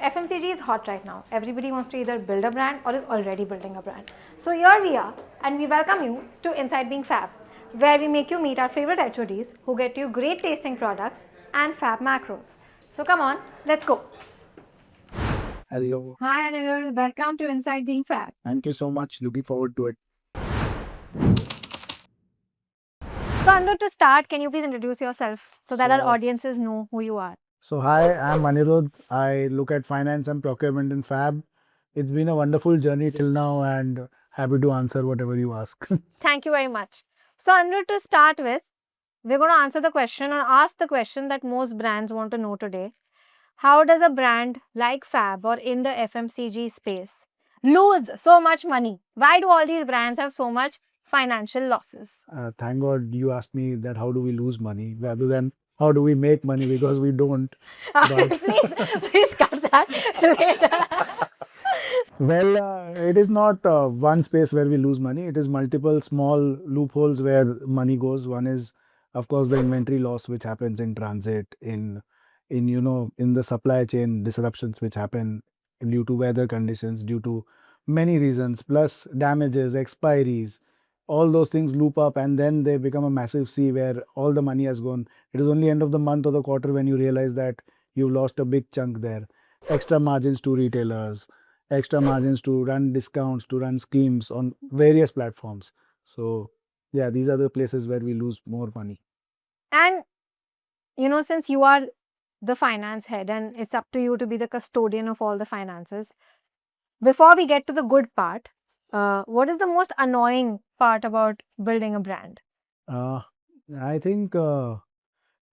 FMCG is hot right now. Everybody wants to either build a brand or is already building a brand. So here we are, and we welcome you to Inside Being Fab, where we make you meet our favorite HODs who get you great tasting products and fab macros. So come on, let's go. Hello. Hi Anirudh, welcome to Inside Being Fab. Thank you so much. Looking forward to it. So Anirudh, to start, can you please introduce yourself so that our So, audiences know who you are? hi, I'm Anirudh. I look at finance and procurement in Fab. It's been a wonderful journey till now and happy to answer whatever you ask. Thank you very much. So Anirudh, to start with, we're going to answer the question or ask the question that most brands want to know today. How does a brand like Fab or in the FMCG space lose so much money? Why do all these brands have so much financial losses? Thank God you asked me that how do we lose money rather than how do we make money because we don't. But please cut that later. well, it is not one space where we lose money. It is multiple small loopholes where money goes. One is, of course, the inventory loss which happens in transit, in the supply chain disruptions which happen due to weather conditions, due to many reasons, plus damages, expiries. All those things loop up, and then they become a massive sea where all the money has gone. It is only end of the month or the quarter when you realize that you've lost a big chunk there. Extra margins to retailers, extra margins to run discounts, to run schemes on various platforms. So, yeah, these are the places where we lose more money. And since you are the finance head and it's up to you to be the custodian of all the finances, before we get to the good part, what is the most annoying part about building a brand? Uh, I think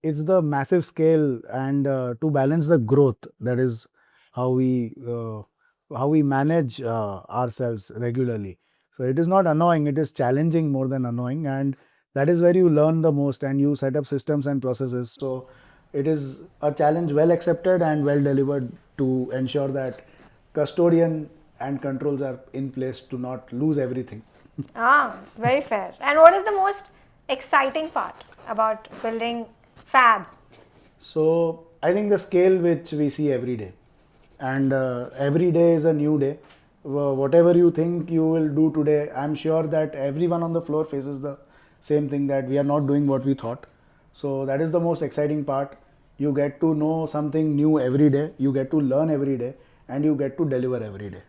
it's the massive scale and to balance the growth. That is how we manage ourselves regularly. So it is not annoying; it is challenging more than annoying, and that is where you learn the most and you set up systems and processes. So it is a challenge well accepted and well delivered to ensure that custodian and controls are in place to not lose everything. Very fair. And what is the most exciting part about building Fab? So I think the scale which we see every day, and every day is a new day. Whatever you think you will do today, I'm sure that everyone on the floor faces the same thing, that we are not doing what we thought. So that is the most exciting part. You get to know something new every day. You get to learn every day, and you get to deliver every day.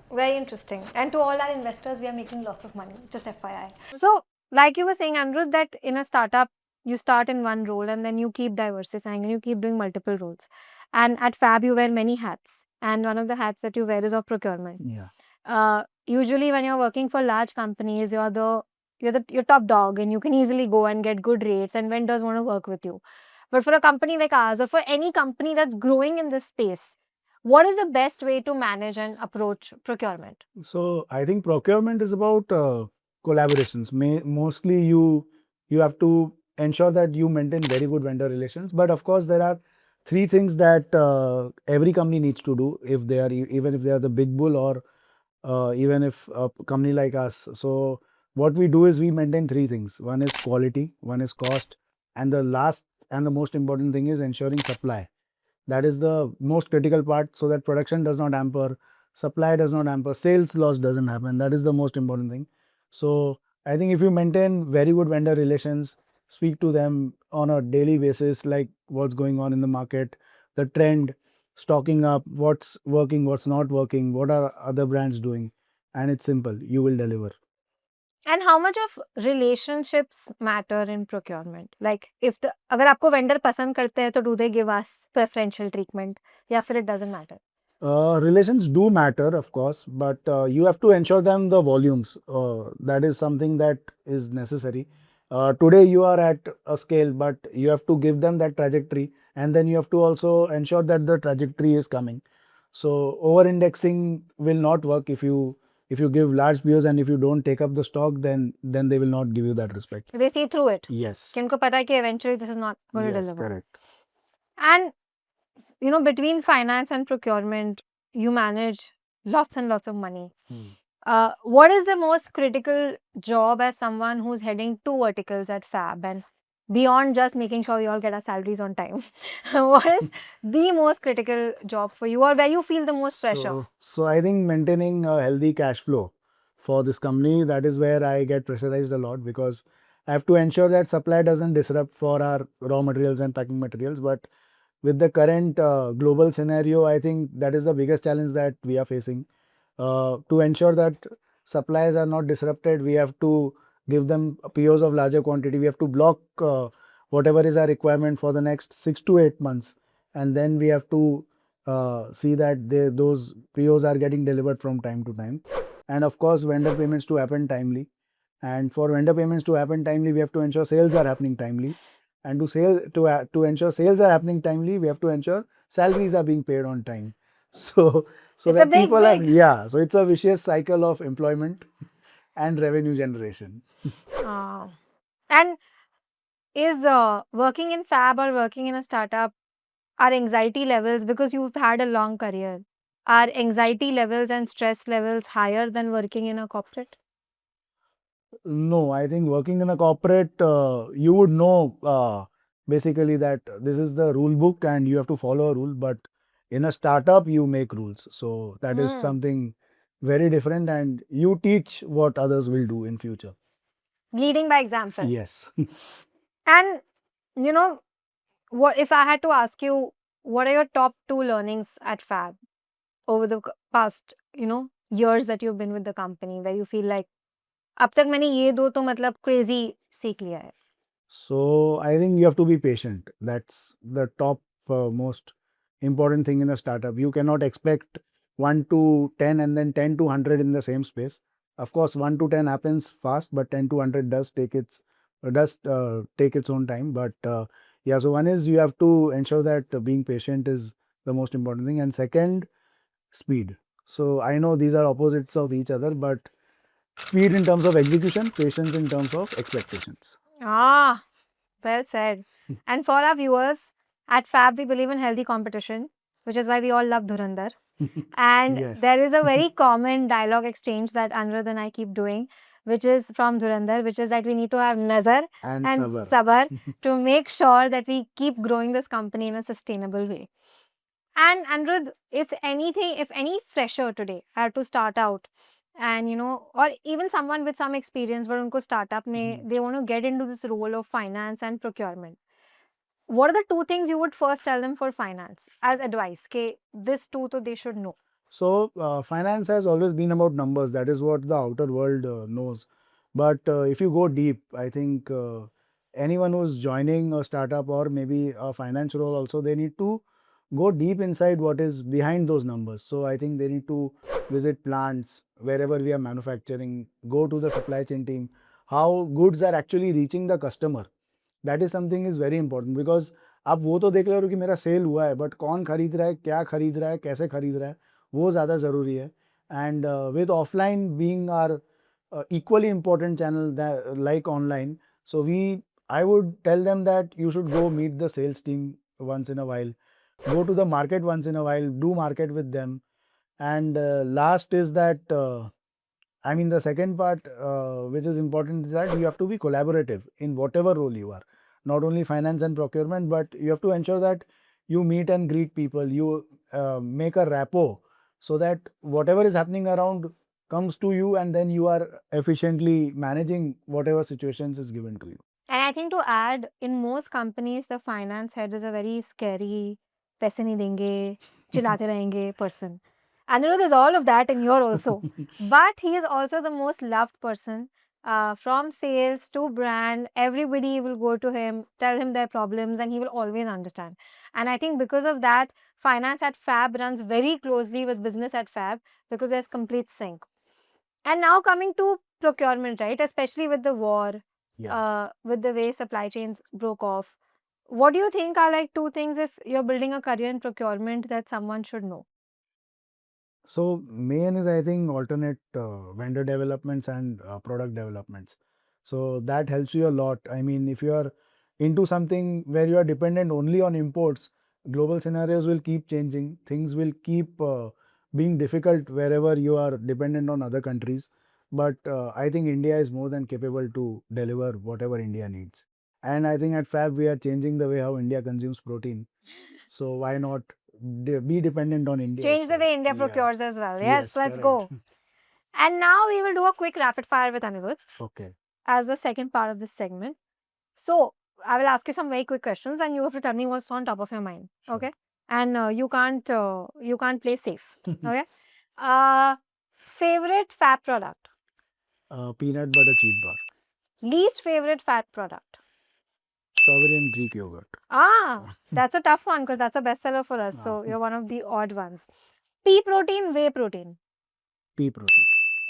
Very interesting. And to all our investors, we are making lots of money, just FYI. So, like you were saying, Anirudh, that in a startup, you start in one role and then you keep diversifying and you keep doing multiple roles. And at Fab, you wear many hats. And one of the hats that you wear is of procurement. Yeah. Usually, when you're working for large companies, you're top dog and you can easily go and get good rates and vendors want to work with you. But for a company like ours or for any company that's growing in this space, what is the best way to manage and approach procurement? So I think procurement is about collaborations. Mostly you have to ensure that you maintain very good vendor relations. But of course, there are three things that every company needs to do if they are even if they are the big bull or even if a company like us. So what we do is we maintain three things. One is quality, one is cost, and the last and the most important thing is ensuring supply. That is the most critical part, so that production does not hamper, supply does not hamper, sales loss doesn't happen. That is the most important thing. So I think if you maintain very good vendor relations, speak to them on a daily basis, like what's going on in the market, the trend, stocking up, what's working, what's not working, what are other brands doing, and it's simple, you will deliver. And how much of relationships matter in procurement? Like, if the अगर आपको vendor पसंद करते हैं, तो do they give us preferential treatment? या फिर it doesn't matter? Relations do matter, of course, but you have to ensure them the volumes. That is something that is necessary. Today you are at a scale, but you have to give them that trajectory, and then you have to also ensure that the trajectory is coming. So over-indexing will not work if you give large POs and if you don't take up the stock, then they will not give you that respect. They see through it. Yes. कि उनको पता है कि eventually this is not going to Yes, deliver. correct. And between finance and procurement, you manage lots and lots of money. What is the most critical job as someone who's heading two verticals at Fab? And beyond just making sure you all get our salaries on time? What is the most critical job for you, or where you feel the most pressure? So I think maintaining a healthy cash flow for this company, that is where I get pressurized a lot, because I have to ensure that supply doesn't disrupt for our raw materials and packing materials. But with the current global scenario, I think that is the biggest challenge that we are facing. To ensure that supplies are not disrupted, we have to give them POs of larger quantity. We have to block whatever is our requirement for the next 6 to 8 months, and then we have to see that those POs are getting delivered from time to time. And of course, vendor payments to happen timely. And for vendor payments to happen timely, we have to ensure sales are happening timely. And to ensure sales are happening timely, we have to ensure salaries are being paid on time. So It's a that big, people are, big. yeah. So it's a vicious cycle of employment and revenue generation. Uh, and is working in fab or working in a startup, our anxiety levels, because you've had a long career, are anxiety levels and stress levels higher than working in a corporate? No, I think working in a corporate, you would know basically that this is the rule book and you have to follow a rule. But in a startup, you make rules. So that is Mm. something very different, and you teach what others will do in future. Leading by example. Yes. And you know, what if I had to ask you, what are your top two learnings at Fab over the past, years that you've been with the company, where you feel like अब तक मैंने ये दो तो मतलब crazy सीख लिया है? So I think you have to be patient. That's the top most important thing in a startup. You cannot expect 1 to 10 and then 10 to 100 in the same space. Of course, 1 to 10 happens fast, but 10 to 100 does take its own time. But yeah, so one is you have to ensure that being patient is the most important thing, and second, speed. So I know these are opposites of each other, but speed in terms of execution, patience in terms of expectations. Ah, well said. And for our viewers, at Fab, we believe in healthy competition, which is why we all love Dhurandhar. And Yes. there is a very common dialogue exchange that Anirudh and I keep doing, which is from Dhurandhar, which is that we need to have nazar And and sabar. sabar to make sure that we keep growing this company in a sustainable way. And Anirudh, if anything, if any fresher today had to start out, and or even someone with some experience, but unko startup mein, they want to get into this role of finance and procurement. What are the two things you would first tell them for finance as advice? Ke this two to they should know. So, finance has always been about numbers. That is what the outer world knows. But if you go deep, I think anyone who's joining a startup or maybe a finance role also, they need to go deep inside what is behind those numbers. So, I think they need to visit plants wherever we are manufacturing, go to the supply chain team, how goods are actually reaching the customer. That is something is very important because आप वो तो देख रहे हो कि मेरा cell हुआ है, बट कौन खरीद रहा है, क्या खरीद रहा है, कैसे खरीद रहा है, वो ज़्यादा ज़रूरी है. And with offline being are equally important channel that, like online, so I would tell them that you should go meet the sales team once in a while, go to the market once in a while, do market with them. And last is that I mean, the second part, which is important, is that you have to be collaborative in whatever role you are. Not only finance and procurement, but you have to ensure that you meet and greet people, you make a rapport, so that whatever is happening around comes to you, and then you are efficiently managing whatever situations is given to you. And I think to add, in most companies, the finance head is a very scary, paise nahi denge, chillate rahenge person. Anirudh is all of that, and you're also. But he is also the most loved person. From sales to brand, everybody will go to him, tell him their problems, and he will always understand. And I think because of that, finance at Fab runs very closely with business at Fab because there's complete sync. And now coming to procurement, right? Especially with the war, Yeah. with the way supply chains broke off. What do you think are like two things if you're building a career in procurement that someone should know? So main is, I think, alternate vendor developments and product developments. So that helps you a lot. I mean, if you are into something where you are dependent only on imports, global scenarios will keep changing. Things will keep being difficult wherever you are dependent on other countries. But I think India is more than capable to deliver whatever India needs. And I think at Fab we are changing the way how India consumes protein. So why not be dependent on India Change the itself? way India Yeah. procures as well. Yes, Yes, let's correct. go. And now we will do a quick rapid fire with Anirudh Okay. as the second part of this segment. So I will ask you some very quick questions, and you have to tell me what's on top of your mind. Sure. Okay, and you can't play safe. Okay. Favorite fat product? Peanut butter cheat bar. Least favorite fat product? Strawberry and Greek yogurt. That's a tough one because that's a bestseller for us. So you're one of the odd ones. Pea protein, whey protein. Pea protein.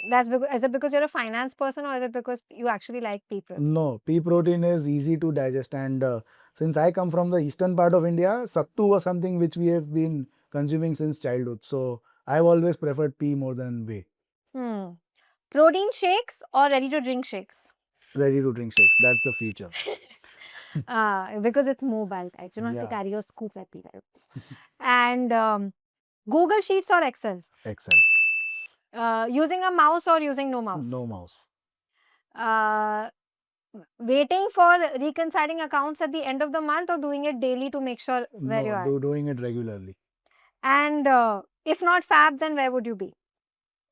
That's because, is it because you're a finance person or is it because you actually like pea protein? No, pea protein is easy to digest, and since I come from the eastern part of India, sattu was something which we have been consuming since childhood. So I've always preferred pea more than whey. Hmm. Protein shakes or ready to drink shakes? Ready to drink shakes. That's the future. Because it's mobile, guys. You don't have to Yeah. carry your scoop everywhere. And Google Sheets or Excel? Excel. Using a mouse or using no mouse? No mouse. Uh, Waiting for reconciling accounts at the end of the month or doing it daily to make sure where you No, are? doing it regularly. And if not Fab, then where would you be?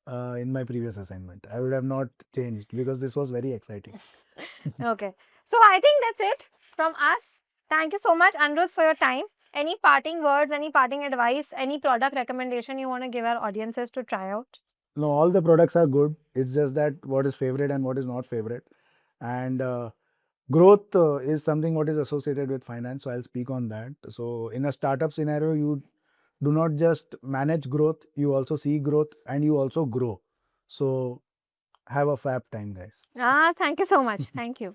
In my previous assignment, I would have not changed because this was very exciting. Okay. So I think that's it from us. Thank you so much, Anirudh, for your time. Any parting words, any parting advice, any product recommendation you want to give our audiences to try out? No, all the products are good. It's just that what is favorite and what is not favorite. And growth is something what is associated with finance. So I'll speak on that. So in a startup scenario, you do not just manage growth, you also see growth and you also grow. So have a fab time, guys. Thank you so much. Thank you.